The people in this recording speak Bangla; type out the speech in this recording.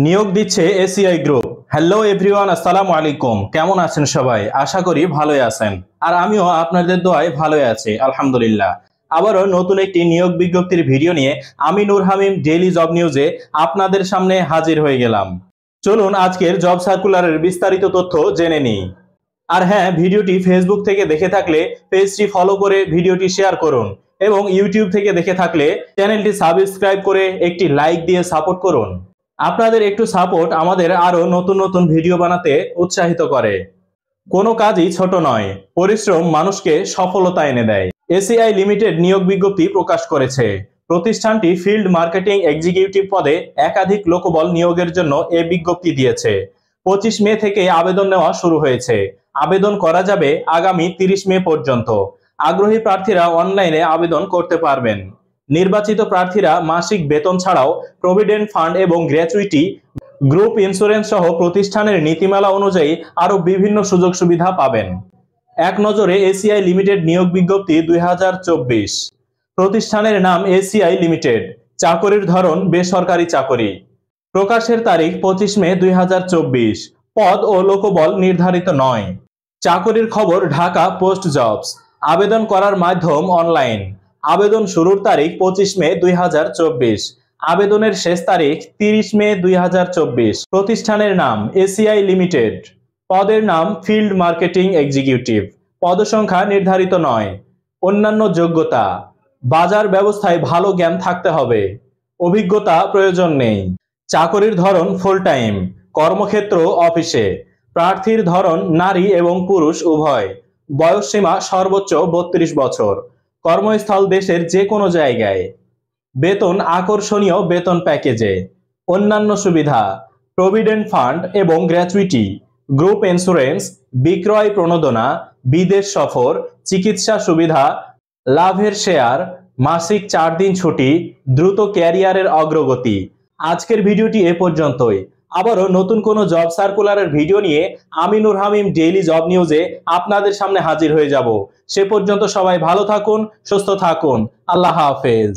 নিয়োগ দিচ্ছে এসিআই গ্রুপ। হ্যালো এভরিওয়ান, আসসালামু আলাইকুম। কেমন আছেন সবাই? আশা করি ভালোই আছেন। আর আমিও আপনাদের দোয়ায় ভালোই আছি, আলহামদুলিল্লাহ। আবারও নতুন একটি নিয়োগ বিজ্ঞপ্তির ভিডিও নিয়ে আমি নূর হামিম ডেইলি জব নিউজে আপনাদের সামনে হাজির হয়ে গেলাম। চলুন আজকের জব সার্কুলারের বিস্তারিত তথ্য জেনে নিই। আর হ্যাঁ, ভিডিওটি ফেসবুক থেকে দেখে থাকলে পেজটি ফলো করে ভিডিওটি শেয়ার করুন এবং ইউটিউব থেকে দেখে থাকলে চ্যানেলটি সাবস্ক্রাইব করে একটি লাইক দিয়ে সাপোর্ট করুন। আপনাদের একটু সাপোর্ট আমাদের আরো নতুন নতুন ভিডিও বানাতে উৎসাহিত করে। কোনো কাজই ছোট নয়, পরিশ্রম মানুষকে সফলতা এনে দেয়। এসিআই লিমিটেড নিয়োগ বিজ্ঞপ্তি প্রকাশ করেছে। প্রতিষ্ঠানটি ফিল্ড মার্কেটিং এক্সিকিউটিভ পদে একাধিক লোকবল নিয়োগের জন্য এ বিজ্ঞপ্তি দিয়েছে। 25 মে থেকে আবেদন নেওয়া শুরু হয়েছে। আবেদন করা যাবে আগামী 30 মে পর্যন্ত। আগ্রহী প্রার্থীরা অনলাইনে আবেদন করতে পারবেন। নির্বাচিত প্রার্থীরা মাসিক বেতন ছাড়াও প্রভিডেন্ট ফান্ড এবং গ্র্যাচুইটি, গ্রুপ ইন্স্যুরেন্স সহ প্রতিষ্ঠানের নীতিমালা অনুযায়ী আরো বিভিন্ন সুযোগ সুবিধা পাবেন। এক নজরে এসিআই লিমিটেড নিয়োগ বিজ্ঞপ্তি 2024। প্রতিষ্ঠানের নাম এসিআই লিমিটেড। চাকরির ধরন বেসরকারি চাকরি। প্রকাশের তারিখ 25 মে 2024। পদ ও লোকবল নির্ধারিত নয়। চাকরির খবর ঢাকা পোস্ট জবস। আবেদন করার মাধ্যম অনলাইন। আবেদন শুরুর তারিখ 25 মে 2024। আবেদনের শেষ তারিখ 30 মে 2024। প্রতিষ্ঠানের নাম এসিআই লিমিটেড। পদের নাম ফিল্ড মার্কেটিং এক্সিকিউটিভ। পদসংখ্যা নির্ধারিত নয়। অন্যান্য যোগ্যতা: বাজার ব্যবস্থায় ভালো জ্ঞান থাকতে হবে। অভিজ্ঞতা প্রয়োজন নেই। চাকরির ধরন ফুল টাইম। কর্মক্ষেত্র অফিসে। প্রার্থীর ধরন নারী এবং পুরুষ উভয়। বয়সসীমা সর্বোচ্চ 32 বছর। কর্মস্থল দেশের যে কোনো জায়গায়। বেতন আকর্ষণীয় বেতন প্যাকেজে। অন্যান্য সুবিধা: প্রভিডেন্ট ফান্ড এবং গ্র্যাচুইটি, গ্রুপ ইন্স্যুরেন্স, বিক্রয় প্রণোদনা, বিদেশ সফর, চিকিৎসা সুবিধা, লাভের শেয়ার, মাসিক 4 দিন ছুটি, দ্রুত ক্যারিয়ারের অগ্রগতি। আজকের ভিডিওটি এ পর্যন্তই। আবারও নতুন কোনো জব সার্কুলারের ভিডিও নিয়ে আমি নূর হামিম ডেইলি জব নিউজে আপনাদের সামনে হাজির হয়ে যাব। সে পর্যন্ত সবাই ভালো থাকুন, সুস্থ থাকুন। আল্লাহ হাফেজ।